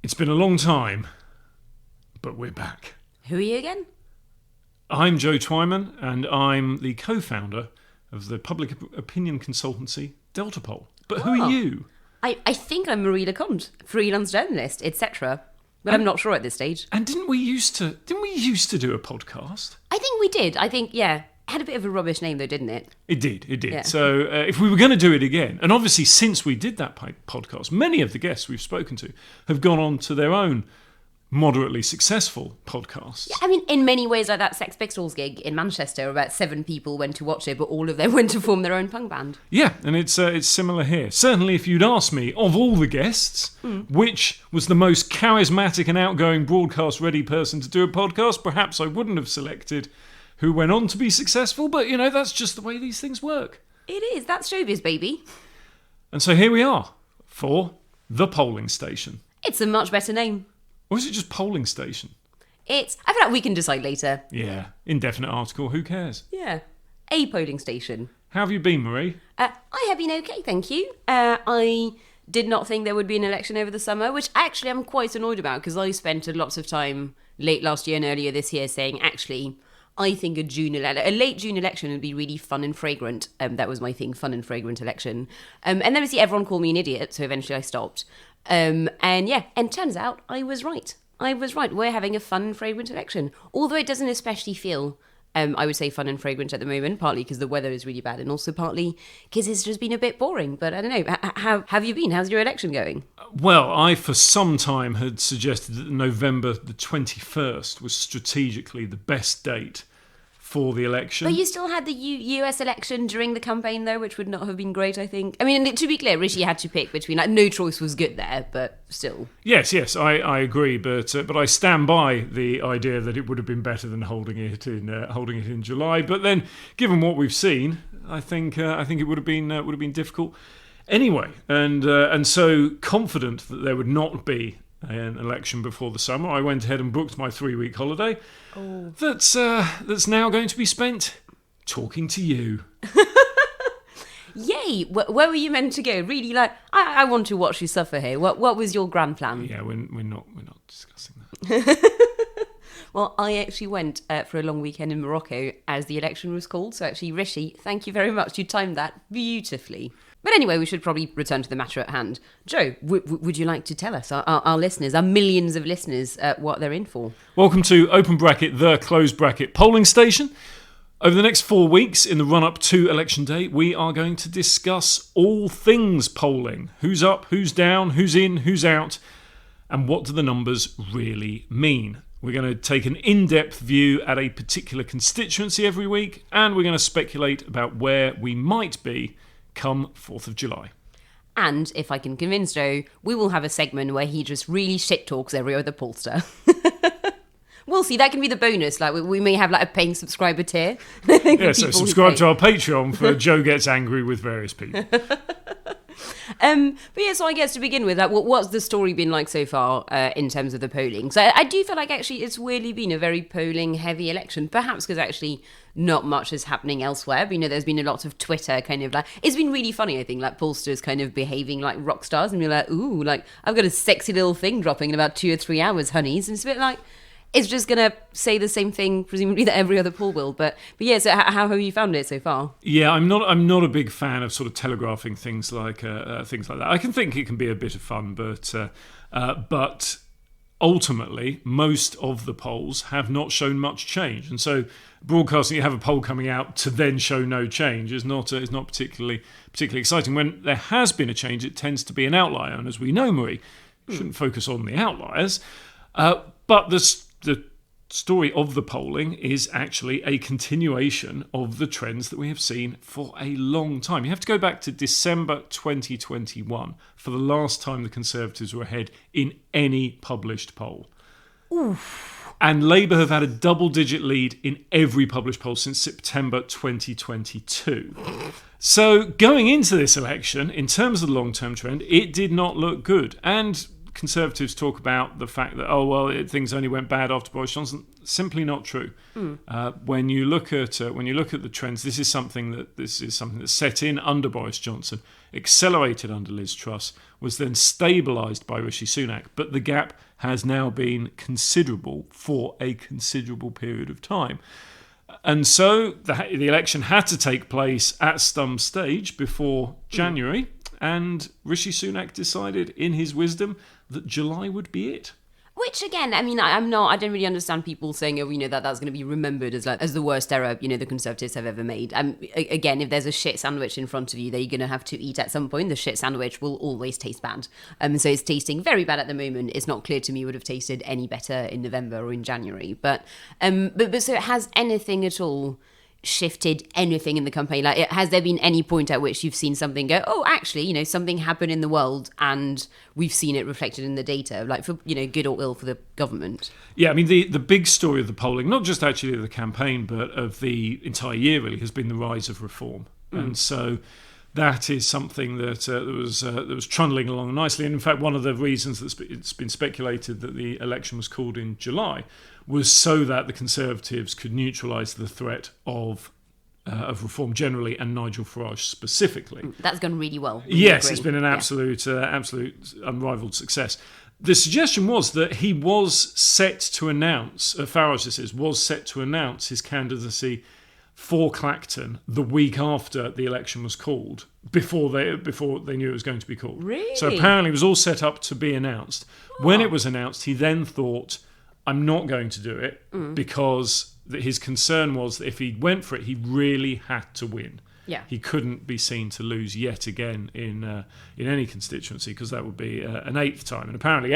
It's been a long time, but we're back. Who are you again? I'm Joe Twyman, and I'm the co-founder of the public opinion consultancy Delta Poll. But who are you? I think I'm Marie Leconte, freelance journalist, etc. But I'm not sure at this stage. And didn't we used to do a podcast? I think we did. It had a bit of a rubbish name though, didn't it? It did. Yeah. So if we were going to do it again, and obviously since we did that podcast, many of the guests we've spoken to have gone on to their own moderately successful podcasts. Yeah, I mean, in many ways, like that Sex Pistols gig in Manchester, about 7 people went to watch it, but all of them went to form their own punk band. Yeah, and it's similar here. Certainly, if you'd asked me, of all the guests, which was the most charismatic and outgoing broadcast-ready person to do a podcast, perhaps I wouldn't have selected who went on to be successful, but, that's just the way these things work. It is. That's showbiz, baby. And so here we are, for The Polling Station. It's a much better name. Or is it just polling station? I feel like we can decide later. Yeah, indefinite article, who cares? Yeah. A polling station. How have you been, Marie? I have been okay, thank you. I did not think there would be an election over the summer, which actually I'm quite annoyed about, because I spent lots of time late last year and earlier this year saying, actually, I think a late June election would be really fun and fragrant. That was my thing, fun and fragrant election. And then obviously everyone called me an idiot, so eventually I stopped. And turns out I was right. We're having a fun and fragrant election. Although it doesn't especially feel, I would say, fun and fragrant at the moment, partly because the weather is really bad and also partly because it's just been a bit boring. But I don't know, how have you been? How's your election going? Well, I for some time had suggested that November the 21st was strategically the best date for the election. But you still had the US election during the campaign, though, which would not have been great, I think. I mean, to be clear, Rishi had to pick between, no choice was good there, but still. Yes, I agree, but I stand by the idea that it would have been better than holding it in July. But then, given what we've seen, I think it would have been difficult anyway. And so confident that there would not be an election before the summer, I went ahead and booked my 3-week holiday. Oh. That's now going to be spent talking to you. Yay! Where were you meant to go? Really, I want to watch you suffer here. What was your grand plan? Yeah, we're not discussing that. Well, I actually went for a long weekend in Morocco as the election was called. So actually, Rishi, thank you very much. You timed that beautifully. But anyway, we should probably return to the matter at hand. Joe, would you like to tell us, our listeners, our millions of listeners, what they're in for? Welcome to open bracket, the close bracket polling station. Over the next 4 weeks, in the run-up to Election Day, we are going to discuss all things polling. Who's up, who's down, who's in, who's out, and what do the numbers really mean? We're going to take an in-depth view at a particular constituency every week, and we're going to speculate about where we might be come 4th of July. And if I can convince Joe, we will have a segment where he just really shit talks every other pollster. We'll see, that can be the bonus. We may have a paying subscriber tier. Yeah, so subscribe to our Patreon for Joe Gets Angry with various people. But yeah, so I guess to begin with, what's the story been like so far in terms of the polling? So I do feel like actually it's weirdly been a very polling heavy election, perhaps because actually not much is happening elsewhere. But, there's been a lot of Twitter it's been really funny, I think, pollsters kind of behaving like rock stars and be like, ooh, I've got a sexy little thing dropping in about 2 or 3 hours, honeys. And it's a bit like, it's just going to say the same thing, presumably, that every other poll will. But yeah, so how have you found it so far? Yeah, I'm not a big fan of sort of telegraphing things like that. I can think it can be a bit of fun, but ultimately, most of the polls have not shown much change. And so broadcasting, you have a poll coming out to then show no change is not particularly exciting. When there has been a change, it tends to be an outlier. And as we know, Marie, shouldn't focus on the outliers. But the story of the polling is actually a continuation of the trends that we have seen for a long time. You have to go back to December 2021 for the last time the Conservatives were ahead in any published poll. Oof. And Labour have had a double-digit lead in every published poll since September 2022. So going into this election, in terms of the long-term trend, it did not look good. And Conservatives talk about the fact that things only went bad after Boris Johnson. Simply not true. When you look at the trends, this is something that's set in under Boris Johnson, accelerated under Liz Truss, was then stabilised by Rishi Sunak, but the gap has now been considerable for a considerable period of time. And so the election had to take place at some stage before January, and Rishi Sunak decided, in his wisdom, that July would be it. Which, again, I mean, I don't really understand people saying, that's going to be remembered as the worst error, the Conservatives have ever made. Again, if there's a shit sandwich in front of you that you're going to have to eat at some point, the shit sandwich will always taste bad. So it's tasting very bad at the moment. It's not clear to me it would have tasted any better in November or in January. But so has anything at all shifted anything in the campaign? Like, has there been any point at which you've seen something go, oh, actually, something happened in the world and we've seen it reflected in the data, like for, good or ill for the government? Yeah, I mean, the big story of the polling, not just actually of the campaign, but of the entire year really, has been the rise of reform. And so that is something that was trundling along nicely. And in fact, one of the reasons that it's been speculated that the election was called in July was so that the Conservatives could neutralise the threat of reform generally and Nigel Farage specifically. That's gone really well. Yes, it's been an absolute unrivalled success. The suggestion was that he was set to announce, Farage was set to announce his candidacy for Clacton the week after the election was called, before they knew it was going to be called. Really? So apparently it was all set up to be announced. Oh. When it was announced, he then thought, I'm not going to do it, because his concern was that if he went for it, he really had to win. Yeah. He couldn't be seen to lose yet again in any constituency, because that would be an eighth time. And apparently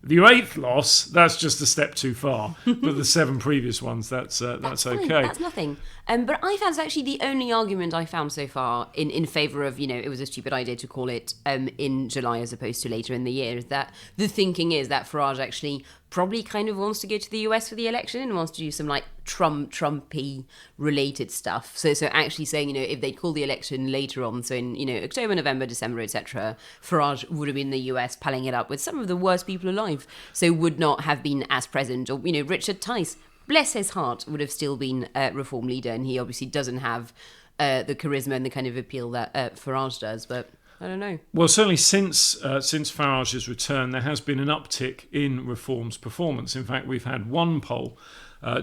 your eighth loss, that's just a step too far. But the 7 previous ones, that's okay. That's nothing. But I found actually the only argument I found so far in favour of, it was a stupid idea to call it in July as opposed to later in the year, is that the thinking is that Farage actually probably kind of wants to go to the US for the election and wants to do some like Trumpy related stuff. So actually saying, if they call the election later on, so in, October, November, December, etc., Farage would have been in the US palling it up with some of the worst people alive. So would not have been as present. Or, Richard Tice, bless his heart, would have still been a reform leader, and he obviously doesn't have the charisma and the kind of appeal that Farage does, but I don't know. Well, certainly since Farage's return, there has been an uptick in Reform's performance. In fact, we've had one poll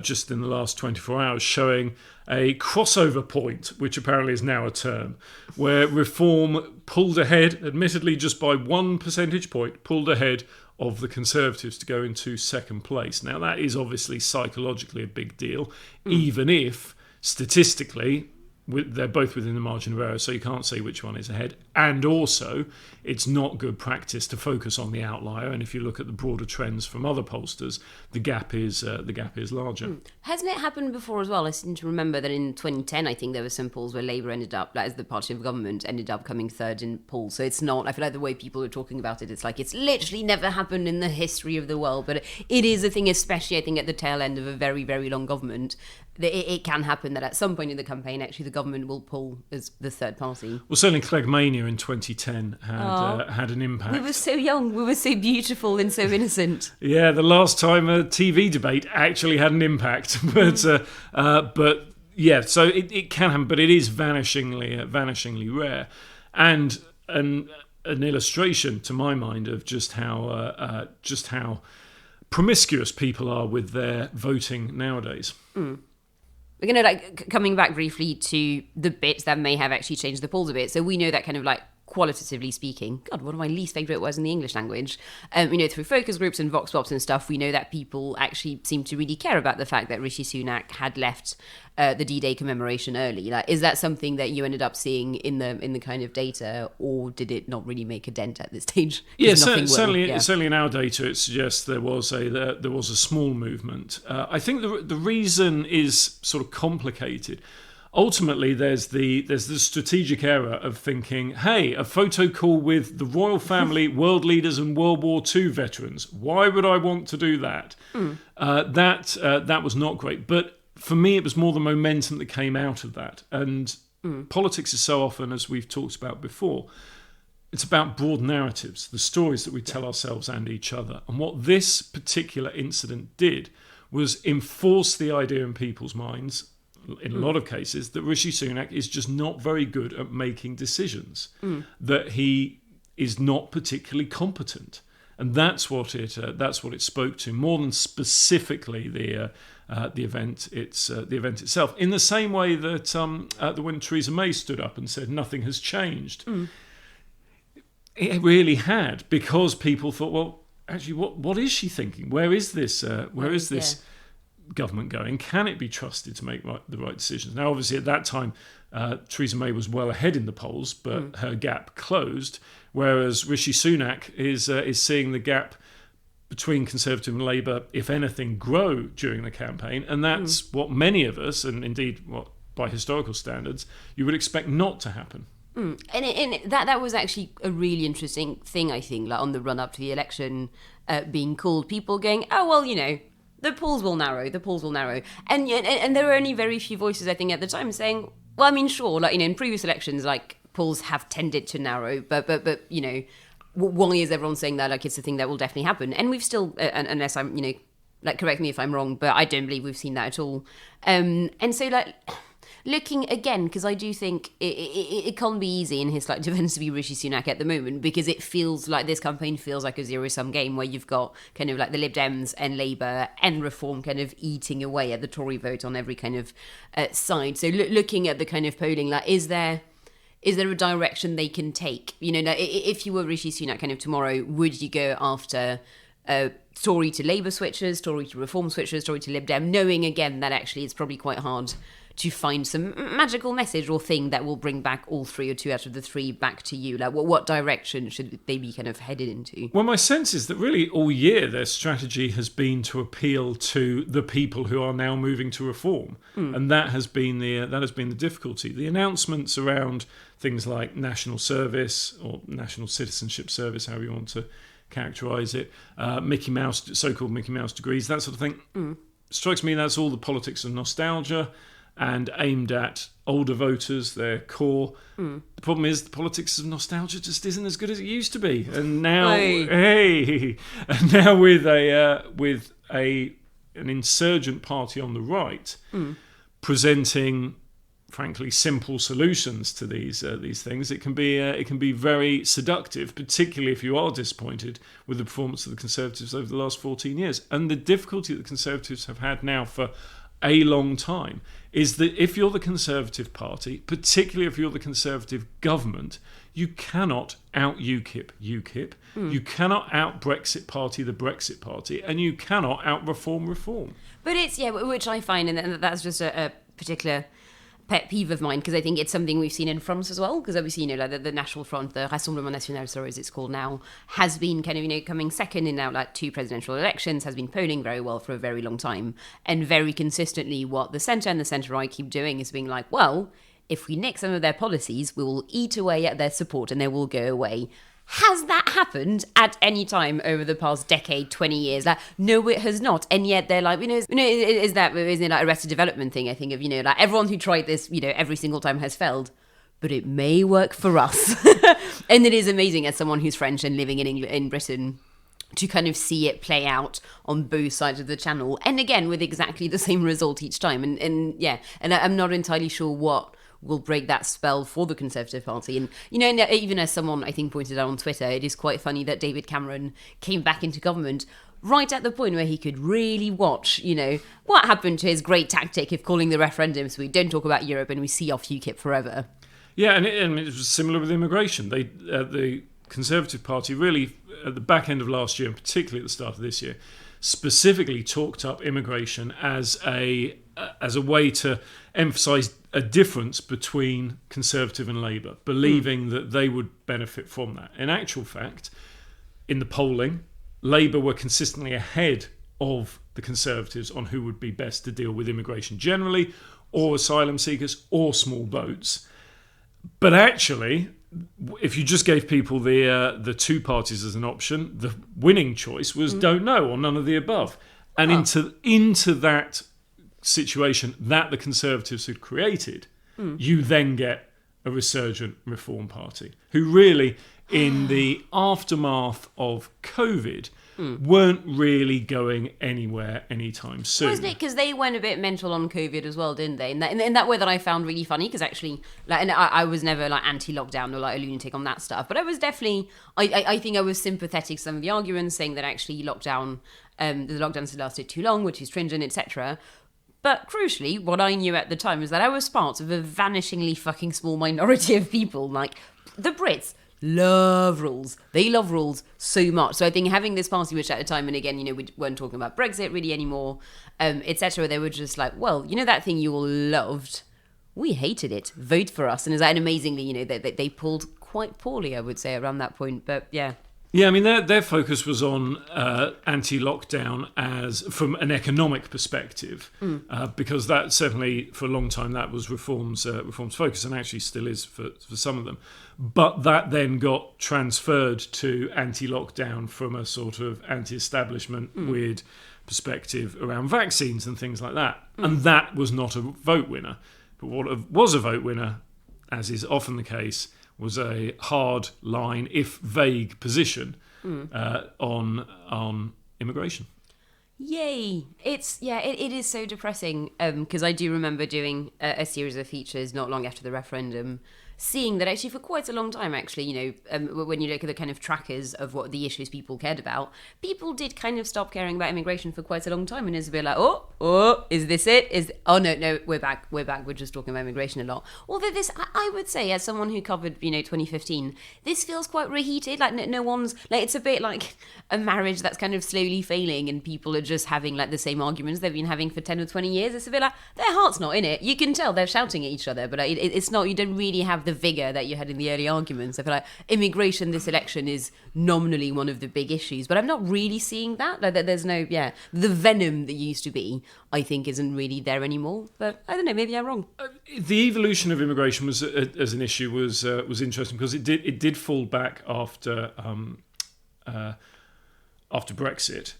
just in the last 24 hours showing a crossover point, which apparently is now a term, where Reform pulled ahead, admittedly just by 1 percentage point, pulled ahead of the Conservatives to go into second place. Now, that is obviously psychologically a big deal, even if statistically they're both within the margin of error, so you can't say which one is ahead. And also, it's not good practice to focus on the outlier. And if you look at the broader trends from other pollsters, the gap is larger. Hasn't it happened before as well? I seem to remember that in 2010, I think there were some polls where Labour ended up, as the party of government, ended up coming third in polls. So it's not, I feel like the way people are talking about it, it's like it's literally never happened in the history of the world. But it is a thing, especially I think at the tail end of a very, very long government, that it can happen that at some point in the campaign, actually the government will pull as the third party. Well, certainly Cleggmania in 2010 had an impact. We were so young, we were so beautiful and so innocent. Yeah, the last time a TV debate actually had an impact. But yeah, so it can happen, but it is vanishingly rare. And an illustration, to my mind, of just how promiscuous people are with their voting nowadays. We're going to, coming back briefly to the bits that may have actually changed the polls a bit. So we know that kind of qualitatively speaking, God, one of my least favourite words in the English language, through focus groups and vox pops and stuff, we know that people actually seem to really care about the fact that Rishi Sunak had left the D-Day commemoration early. Is that something that you ended up seeing in the kind of data, or did it not really make a dent at this stage? Yeah, certainly in our data it suggests there was a small movement. I think the reason is sort of complicated. Ultimately, there's the strategic error of thinking, hey, a photo call with the royal family, world leaders and World War II veterans. Why would I want to do that? That was not great. But for me, it was more the momentum that came out of that. And politics is so often, as we've talked about before, it's about broad narratives, the stories that we tell ourselves and each other. And what this particular incident did was enforce the idea in people's minds, in a lot of cases, that Rishi Sunak is just not very good at making decisions, that he is not particularly competent. And that's what it spoke to, more than specifically the event itself. In the same way that when Theresa May stood up and said nothing has changed, it really had, because people thought, well, actually, what is she thinking? Where is this government going? Can it be trusted to make the right decisions? Now, obviously, at that time, Theresa May was well ahead in the polls, but her gap closed. Whereas Rishi Sunak is seeing the gap between Conservative and Labour, if anything, grow during the campaign, and that's what many of us, and indeed what by historical standards, you would expect not to happen. And that was actually a really interesting thing, I think, like on the run up to the election being called, people going, oh well, the polls will narrow, and there were only very few voices, I think, at the time saying, well, I mean, sure, like in previous elections, like polls have tended to narrow, but why is everyone saying that? Like, it's a thing that will definitely happen, and we've still, unless I'm, like, correct me if I'm wrong, but I don't believe we've seen that at all. And so, like, looking again, because I do think it can't be easy in his like defense to be Rishi Sunak at the moment, because it feels like this campaign feels like a zero-sum game where you've got kind of like the Lib Dems and Labour and Reform kind of eating away at the Tory vote on every kind of side. So looking at the kind of polling, like, is there a direction they can take? If you were Rishi Sunak kind of tomorrow, would you go after Tory to Labour switchers, Tory to Reform switchers, Tory to Lib Dem, knowing again that actually it's probably quite hard to find some magical message or thing that will bring back all three or two out of the three back to you? Like, what direction should they be kind of headed into? Well, my sense is that really all year their strategy has been to appeal to the people who are now moving to reform, and that has been the difficulty. The announcements around things like national service or national citizenship service, however you want to characterise it, Mickey Mouse, so-called Mickey Mouse degrees, that sort of thing, strikes me that's all the politics of nostalgia and aimed at older voters, their core. The problem is the politics of nostalgia just isn't as good as it used to be. And now, with an insurgent party on the right presenting, frankly, simple solutions to these things, it can be very seductive, particularly if you are disappointed with the performance of the Conservatives over the last 14 years. And the difficulty that the Conservatives have had now for a long time is that if you're the Conservative Party, particularly if you're the Conservative government, you cannot out UKIP, you cannot out Brexit Party, the Brexit Party, and you cannot out Reform. But it's, which I find, and that's just a particular pet peeve of mine, because I think it's something we've seen in France as well, because obviously, like the National Front, the Rassemblement National, sorry, as it's called now, has been kind of, coming second in now like 2 presidential elections, has been polling very well for a very long time, and very consistently what the centre and the centre-right keep doing is being like, well, if we nick some of their policies, we will eat away at their support and they will go away. Has that happened at any time over the past decade, 20 years? Like, no, it has not. And yet they're like, isn't it like Arrested Development thing, I think, of, like everyone who tried this, every single time has failed, but it may work for us. And it is amazing as someone who's French and living in Britain to kind of see it play out on both sides of the channel. And again, with exactly the same result each time. And I'm not entirely sure what will break that spell for the Conservative Party. And, even as someone I think pointed out on Twitter, it is quite funny that David Cameron came back into government right at the point where he could really watch, what happened to his great tactic of calling the referendum so we don't talk about Europe and we see off UKIP forever. Yeah, and it was similar with immigration. The Conservative Party really, at the back end of last year, and particularly at the start of this year, specifically talked up immigration as a way to emphasise a difference between Conservative and Labour, believing that they would benefit from that. In actual fact, in the polling, Labour were consistently ahead of the Conservatives on who would be best to deal with immigration generally, or asylum seekers, or small boats. But actually, if you just gave people the two parties as an option, the winning choice was don't know or none of the above. And into that situation that the Conservatives had created, you then get a resurgent Reform Party who really, in the aftermath of COVID weren't really going anywhere anytime soon. Wasn't it? Because they went a bit mental on COVID as well, didn't they? In that way that I found really funny, because actually, like, and I was never like anti-lockdown or like a lunatic on that stuff, but I was definitely, I think I was sympathetic to some of the arguments saying that actually the lockdowns had lasted too long, which is stringent, etc. But crucially, what I knew at the time was that I was part of a vanishingly fucking small minority of people. Like, the Brits love rules. They love rules so much. So I think having this party, which at the time, and again, you know, we weren't talking about Brexit really anymore, etc., they were just like, well, you know that thing you all loved? We hated it. Vote for us. And amazingly, you know, they pulled quite poorly, I would say, around that point. But yeah. Yeah, I mean, their focus was on anti-lockdown as from an economic perspective, because that certainly for a long time that was Reform's focus, and actually still is for some of them. But that then got transferred to anti-lockdown from a sort of anti-establishment weird perspective around vaccines and things like that, and that was not a vote winner. But what was a vote winner, as is often the case, was a hard line, if vague, position on immigration. Yay! It is so depressing, because I do remember doing a series of features not long after the referendum, seeing that actually for quite a long time, actually, you know, when you look at the kind of trackers of what the issues people cared about, people did kind of stop caring about immigration for quite a long time, and it's a bit like, oh, is this it? No, we're back, we're just talking about immigration a lot. Although this, I would say, as someone who covered, you know, 2015, this feels quite reheated, like no one's, like, it's a bit like a marriage that's kind of slowly failing, and people are just having like the same arguments they've been having for 10 or 20 years. It's a bit like, their heart's not in it. You can tell they're shouting at each other, but it's not, you don't really have the vigour that you had in the early arguments. I feel like immigration this election is nominally one of the big issues, but I'm not really seeing that. Like, there's no, the venom that used to be, I think, isn't really there anymore. But I don't know, maybe I'm wrong. The evolution of immigration was as an issue was interesting, because it did fall back after Brexit.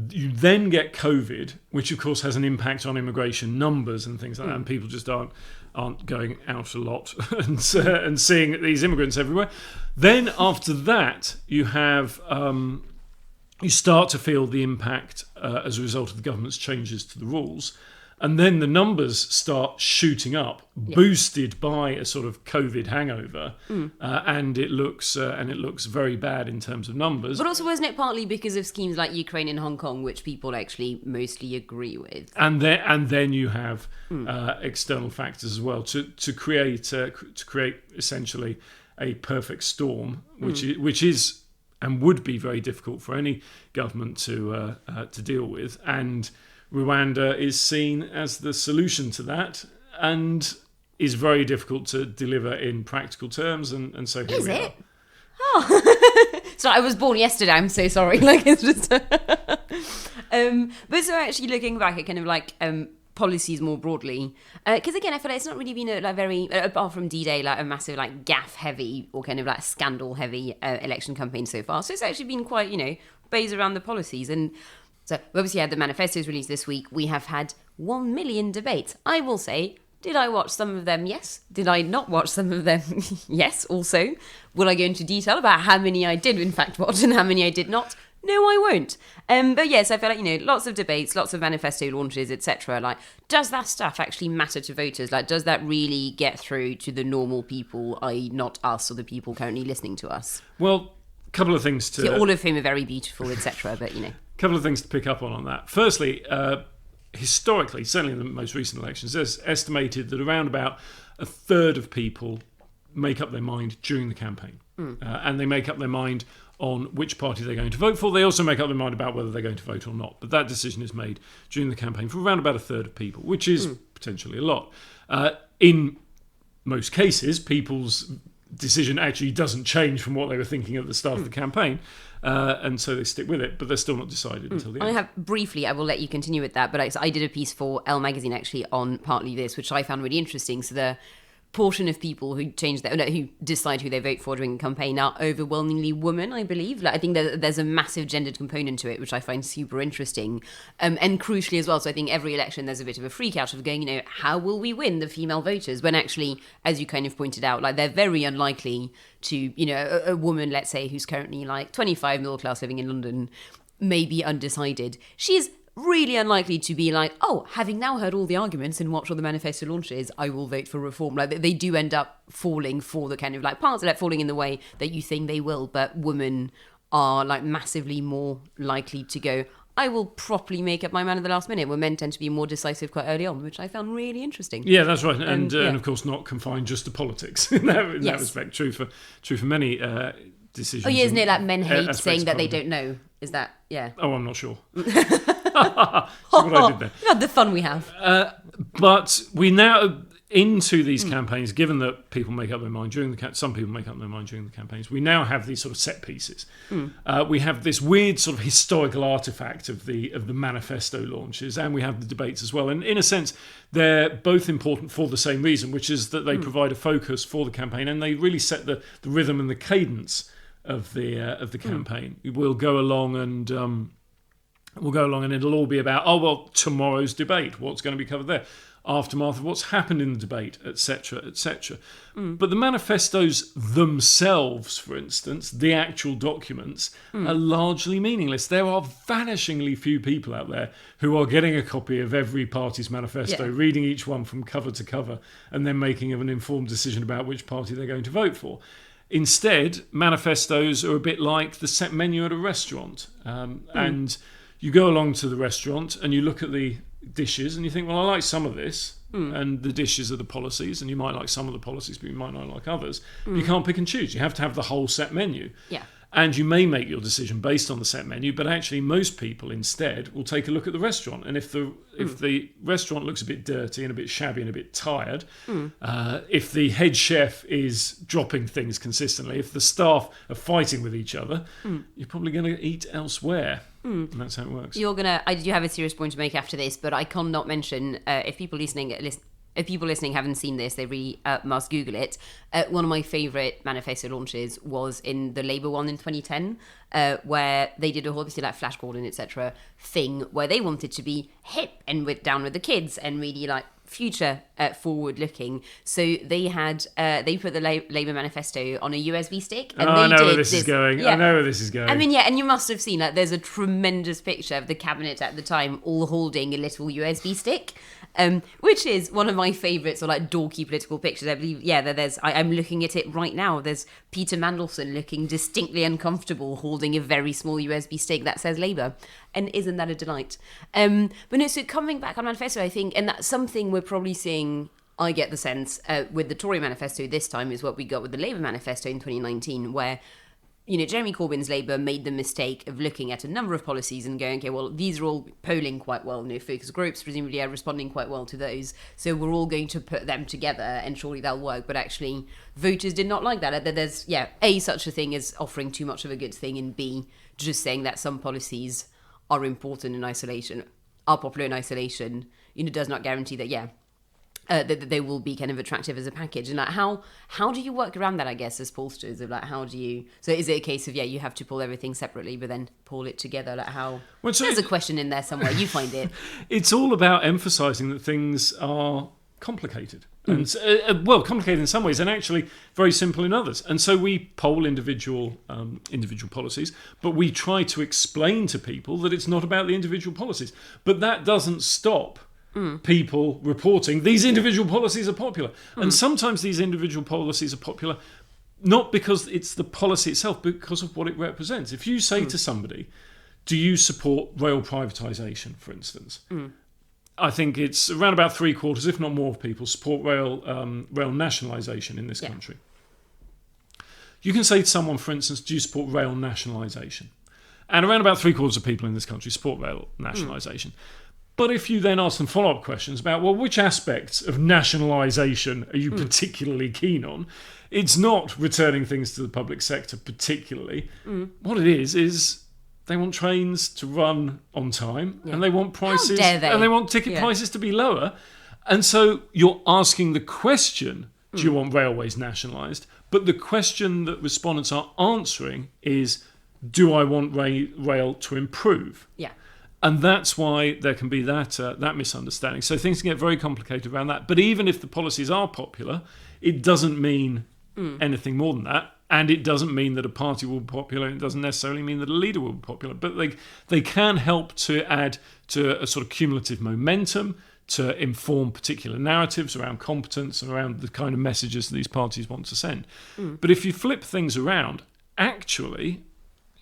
You then get COVID, which of course has an impact on immigration numbers and things like that, and people just aren't going out a lot and seeing these immigrants everywhere. Then after that, you have you start to feel the impact as a result of the government's changes to the rules. And then the numbers start shooting up, boosted by a sort of COVID hangover, and it looks very bad in terms of numbers. But also, wasn't it partly because of schemes like Ukraine and Hong Kong, which people actually mostly agree with? And then you have external factors as well to create essentially a perfect storm, which is and would be very difficult for any government to deal with. And Rwanda is seen as the solution to that, and is very difficult to deliver in practical terms, and so here is we it? are. Oh, so I was born yesterday. I'm so sorry. Like, it's just, but so actually looking back at kind of like policies more broadly, because again, I feel like it's not really been a very, apart from D-Day, like a massive like gaff heavy or kind of like scandal heavy election campaign so far. So it's actually been quite, you know, based around the policies. And so we obviously had the manifestos released this week. We have had 1 million debates. I will say, did I watch some of them? Yes. Did I not watch some of them? Yes, also. Will I go into detail about how many I did in fact watch and how many I did not? No, I won't. But yes, I feel like, you know, lots of debates, lots of manifesto launches, etc. Like, does that stuff actually matter to voters? Like, does that really get through to the normal people, i.e. not us or the people currently listening to us? Well, a couple of things to... Yeah, all of whom are very beautiful, etc. But, you know... couple of things to pick up on that. Firstly, historically, certainly in the most recent elections, there's estimated that around about a third of people make up their mind during the campaign. And they make up their mind on which party they're going to vote for. They also make up their mind about whether they're going to vote or not. But that decision is made during the campaign for around about a third of people, which is potentially a lot. In most cases, people's decision actually doesn't change from what they were thinking at the start of the campaign, and so they stick with it, but they're still not decided until the end. I will let you continue with that, but I did a piece for Elle magazine actually on partly this, which I found really interesting. So the portion of people who who decide who they vote for during the campaign are overwhelmingly women, I believe. Like, I think there's a massive gendered component to it, which I find super interesting, and crucially as well. So I think every election there's a bit of a freak out of going, how will we win the female voters? When actually, as you kind of pointed out, like, they're very unlikely to, a woman, let's say, who's currently like 25, middle class, living in London, maybe undecided. She's really unlikely to be like, having now heard all the arguments and watched all the manifesto launches, I will vote for reform. Like, they do end up falling for the kind of like parts of that, falling in the way that you think they will, but women are like massively more likely to go, I will properly make up my mind at the last minute, where men tend to be more decisive quite early on, which I found really interesting. Yeah, that's right. And of course not confined just to politics in that respect. True for many decisions. Oh yeah, isn't it like men hate saying that they don't know? Is that, yeah. Oh, I'm not sure. That's what I did there. God, the fun we have. But we now, into these campaigns, given that people make up their mind some people make up their mind during the campaigns, we now have these sort of set pieces. We have this weird sort of historical artifact of the manifesto launches, and we have the debates as well. And in a sense, they're both important for the same reason, which is that they provide a focus for the campaign, and they really set the rhythm and the cadence of the campaign. We'll go along and it'll all be about, tomorrow's debate, what's going to be covered there, aftermath of what's happened in the debate, etc., etc. But the manifestos themselves, for instance, the actual documents, are largely meaningless. There are vanishingly few people out there who are getting a copy of every party's manifesto, reading each one from cover to cover, and then making an informed decision about which party they're going to vote for. Instead, manifestos are a bit like the set menu at a restaurant. And you go along to the restaurant and you look at the dishes and you think, well, I like some of this, and the dishes are the policies, and you might like some of the policies, but you might not like others. You can't pick and choose. You have to have the whole set menu. Yeah. And you may make your decision based on the set menu, but actually most people instead will take a look at the restaurant. And if the restaurant looks a bit dirty and a bit shabby and a bit tired, if the head chef is dropping things consistently, if the staff are fighting with each other, you're probably going to eat elsewhere. And that's how it works. I do have a serious point to make after this, but I cannot mention, if people listening haven't seen this, they really must Google it. One of my favourite manifesto launches was in the Labour one in 2010, where they did a whole, obviously, like Flash Gordon, etc. thing, where they wanted to be hip and down with the kids and really like future forward looking. So they had they put the Labour manifesto on a USB stick, and I know where this is going. I know where this is going. I mean, and you must have seen, like, there's a tremendous picture of the cabinet at the time all holding a little USB stick, which is one of my favourites, or like dorky political pictures. I believe, I'm looking at it right now. There's Peter Mandelson looking distinctly uncomfortable holding a very small USB stick that says Labour. And isn't that a delight? But no, so coming back on manifesto, I think, and that's something we're probably seeing, I get the sense, with the Tory manifesto this time, is what we got with the Labour manifesto in 2019, where, Jeremy Corbyn's Labour made the mistake of looking at a number of policies and going, okay, well, these are all polling quite well. Focus groups presumably are responding quite well to those. So we're all going to put them together and surely they'll work. But actually, voters did not like that. There's, A, such a thing as offering too much of a good thing, and B, just saying that some policies are important in isolation, are popular in isolation, does not guarantee that, that they will be kind of attractive as a package. And like, how do you work around that, I guess, as pollsters? Of like, how do you? So is it a case of you have to pull everything separately, but then pull it together? Like how? Well, so there's a question in there somewhere. You find it. It's all about emphasising that things are complicated. And complicated in some ways, and actually very simple in others. And so we poll individual policies, but we try to explain to people that it's not about the individual policies. But that doesn't stop people reporting these individual policies are popular. And sometimes these individual policies are popular not because it's the policy itself, but because of what it represents. If you say to somebody, do you support rail privatisation, for instance? I think it's around about 3/4, if not more, of people support rail nationalisation in this country. You can say to someone, for instance, do you support rail nationalisation? And around about 3/4 of people in this country support rail nationalisation. But if you then ask them follow-up questions about, well, which aspects of nationalisation are you particularly keen on? It's not returning things to the public sector particularly. What it is they want trains to run on time, and they want prices, and they want ticket prices to be lower. And so you're asking the question do you want railways nationalised? But the question that respondents are answering is, do I want rail to improve? Yeah. And that's why there can be that misunderstanding. So things can get very complicated around that. But even if the policies are popular, it doesn't mean anything more than that. And it doesn't mean that a party will be popular. It doesn't necessarily mean that a leader will be popular. But they can help to add to a sort of cumulative momentum, to inform particular narratives around competence and around the kind of messages that these parties want to send. But if you flip things around, actually,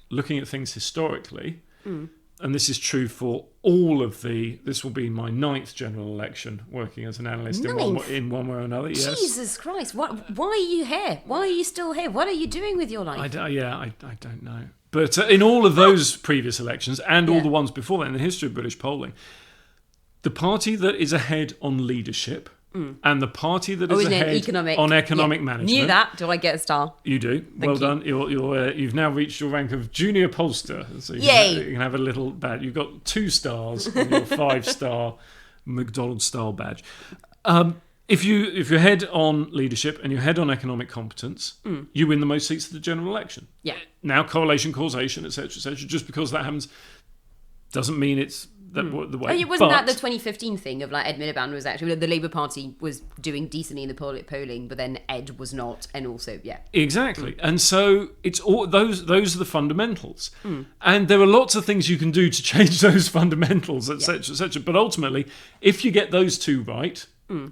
looking at things historically, and this is true for all of this will be my 9th general election working as an analyst in one way or another. Yes. Jesus Christ, why are you here? Why are you still here? What are you doing with your life? I don't know. But in all of those previous elections and all the ones before that in the history of British polling, the party that is ahead on leadership and the party that is ahead on economic management. Knew that. Do I get a star? You do. Well done. You've now reached your rank of junior pollster. So you can have a little badge. You've got 2 stars on your 5-star McDonald's style badge. If you're head on leadership and you're head on economic competence, you win the most seats of the general election. Yeah. Now correlation, causation, etc., just because that happens doesn't mean it's the way. Wasn't that the 2015 thing of like Ed Miliband was actually the Labour Party was doing decently in the polling, but then Ed was not, and also exactly. And so it's all those are the fundamentals, and there are lots of things you can do to change those fundamentals, etc., etc. But ultimately, if you get those 2 right,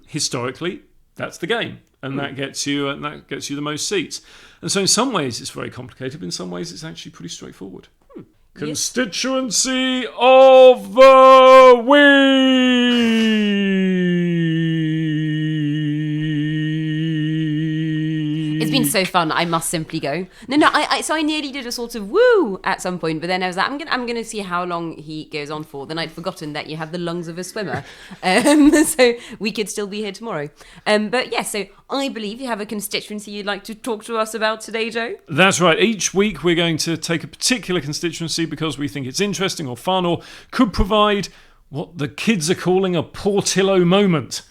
historically, that's the game, and that gets you the most seats. And so in some ways it's very complicated, but in some ways it's actually pretty straightforward. Constituency of the week. It's been so fun. I must simply go. No. So I nearly did a sort of woo at some point, but then I was like, I'm gonna see how long he goes on for. Then I'd forgotten that you have the lungs of a swimmer, so we could still be here tomorrow. But yeah, so I believe you have a constituency you'd like to talk to us about today, Joe. That's right. Each week we're going to take a particular constituency because we think it's interesting or fun or could provide what the kids are calling a Portillo moment.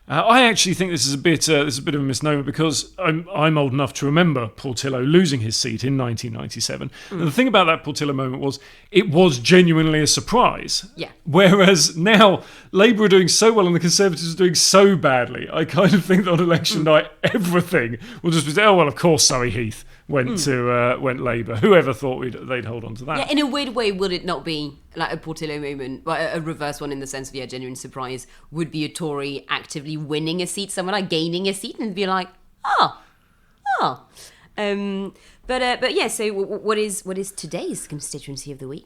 I actually think this is a bit of a misnomer because I'm old enough to remember Portillo losing his seat in 1997. And the thing about that Portillo moment was it was genuinely a surprise. Yeah. Whereas now Labour are doing so well and the Conservatives are doing so badly. I kind of think that on election night everything will just be of course Surrey Heath went Labour. Whoever thought they'd hold on to that? Yeah, in a weird way, would it not be like a Portillo moment, well, a reverse one in the sense of genuine surprise? Would be a Tory actively winning a seat somewhere, like gaining a seat, and be like, But yeah. So what is today's constituency of the week?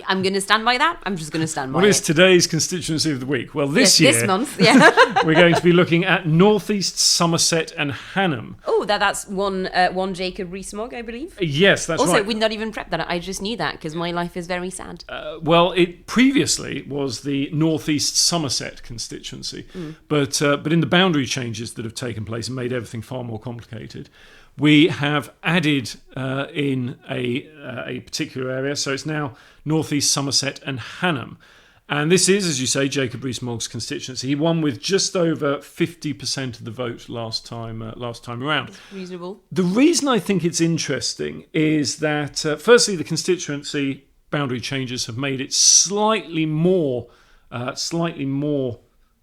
I'm going to stand by that. I'm just going to stand by it. What is today's constituency of the week? Well, this month, we're going to be looking at North East, Somerset and Hanham. Oh, that's one Jacob Rees-Mogg, I believe. Yes, that's right. Also, we'd not even prepped that. I just knew that because my life is very sad. Well, it previously was the North East Somerset constituency, but in the boundary changes that have taken place and made everything far more complicated, we have added in a particular area, so it's now North East Somerset and Hanham. And this is, as you say, Jacob Rees-Mogg's constituency. He won with just over 50% of the vote last time around. That's reasonable. The reason I think it's interesting is that, firstly, the constituency boundary changes have made it slightly more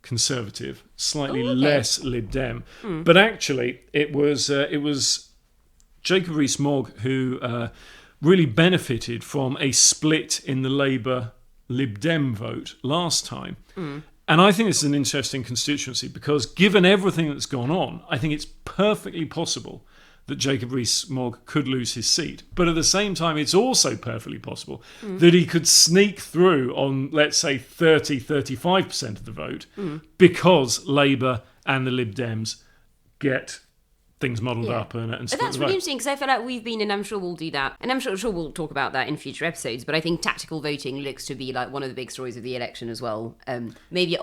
conservative, slightly less Lib Dem. But actually, it was Jacob Rees-Mogg who really benefited from a split in the Labour Lib Dem vote last time. And I think this is an interesting constituency because given everything that's gone on, I think it's perfectly possible that Jacob Rees-Mogg could lose his seat. But at the same time, it's also perfectly possible that he could sneak through on, let's say, 35% of the vote because Labour and the Lib Dems get things muddled up and but that's really interesting because I feel like we've been, and I'm sure we'll do that, and I'm sure we'll talk about that in future episodes, but I think tactical voting looks to be like one of the big stories of the election as well. Maybe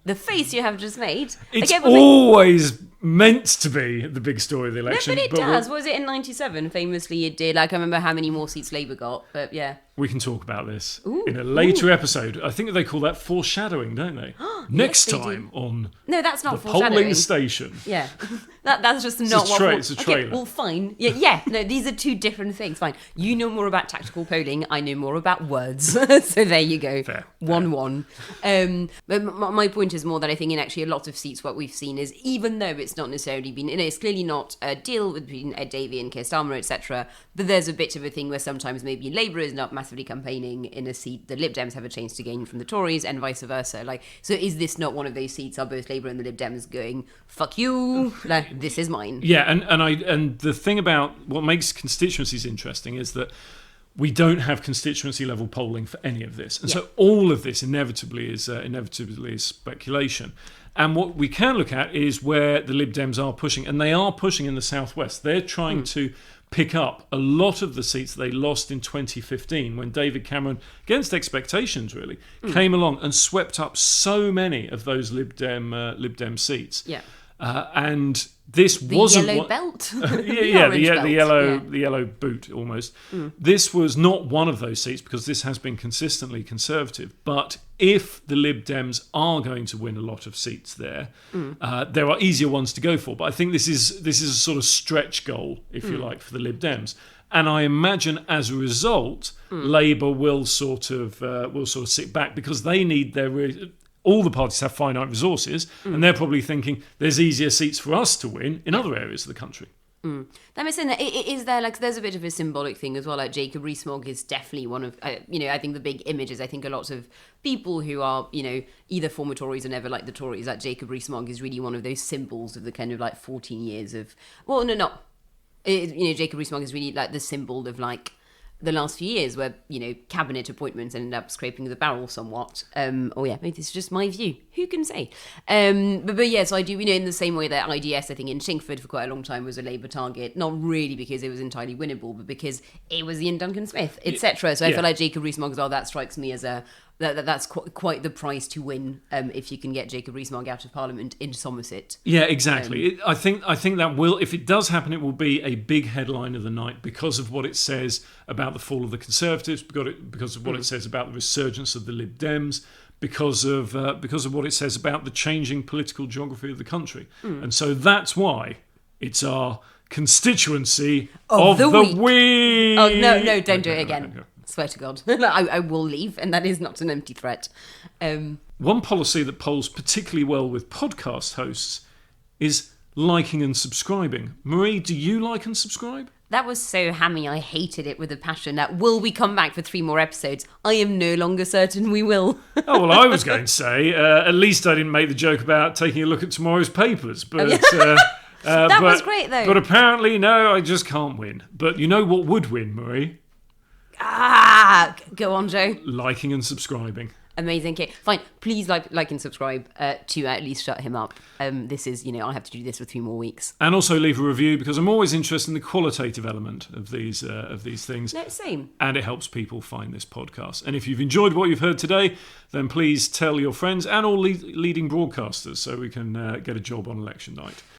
The face you have just made. It's Okay, but always meant to be the big story of the election. but it does. What was it in 97? Famously, it did. Like, I remember how many more seats Labour got, but yeah. We can talk about this in a later episode. I think they call that foreshadowing, don't they? Next they time on No, that's not the foreshadowing. polling station. Yeah, that's just not what. It's a trailer. Okay, well, fine. Yeah. No, these are two different things. Fine. You know more about tactical polling. I know more about words. So there you go. Fair. 1-1. But my point is more that I think in actually a lot of seats, what we've seen is even though it's not necessarily been, it's clearly not a deal between Ed Davey and Keir Starmer, etc. But there's a bit of a thing where sometimes maybe Labour is not massively campaigning in a seat the Lib Dems have a chance to gain from the Tories and vice versa. Like, so is this not one of those seats? Are both Labour and the Lib Dems going, fuck you, like, this is mine? Yeah, and the thing about what makes constituencies interesting is that we don't have constituency level polling for any of this, and so all of this inevitably is speculation. And what we can look at is where the Lib Dems are pushing, and they are pushing in the southwest. They're trying to pick up a lot of the seats they lost in 2015 when David Cameron, against expectations really, came along and swept up so many of those Lib Dem seats. Yeah. And this wasn't yellow belt. the yellow boot almost. This was not one of those seats because this has been consistently Conservative. But if the Lib Dems are going to win a lot of seats there, there are easier ones to go for. But I think this is a sort of stretch goal, if you like, for the Lib Dems. And I imagine as a result, Labour will sort of sit back because they need all the parties have finite resources, and they're probably thinking there's easier seats for us to win in other areas of the country. That makes sense. Is there, like, there's a bit of a symbolic thing as well. Like, Jacob Rees-Mogg is definitely one of, I think the big images. I think a lot of people who are, either former Tories or never liked the Tories, like Jacob Rees-Mogg is really one of those symbols of the kind of like 14 years of, Jacob Rees-Mogg is really like the symbol of like the last few years where, cabinet appointments ended up scraping the barrel somewhat. Maybe this is just my view. Who can say? But yes, I do, in the same way that IDS, I think, in Chingford for quite a long time was a Labour target, not really because it was entirely winnable, but because it was Ian Duncan Smith, etc. So I feel like Jacob Rees-Mogg as well, that strikes me as that's quite the price to win if you can get Jacob Rees-Mogg out of Parliament in Somerset. Yeah, exactly. I think that will, if it does happen, it will be a big headline of the night because of what it says about the fall of the Conservatives, because of what it says about the resurgence of the Lib Dems, because of what it says about the changing political geography of the country. And so that's why it's our constituency of the week. Oh, no, don't do it again. No. Swear to God. I will leave, and that is not an empty threat. One policy that polls particularly well with podcast hosts is liking and subscribing. Marie, do you like and subscribe? That was so hammy, I hated it with a passion. That will we come back for 3 more episodes? I am no longer certain we will. Oh, well, I was going to say, at least I didn't make the joke about taking a look at tomorrow's papers. But that was great, though. But apparently, no, I just can't win. But you know what would win, Marie? Go on, Joe. Liking and subscribing. Amazing. Okay, fine. Please like and subscribe to at least shut him up. This is, I have to do this for 3 more weeks. And also leave a review because I'm always interested in the qualitative element of these things. No, same. And it helps people find this podcast. And if you've enjoyed what you've heard today, then please tell your friends and all leading broadcasters so we can get a job on election night.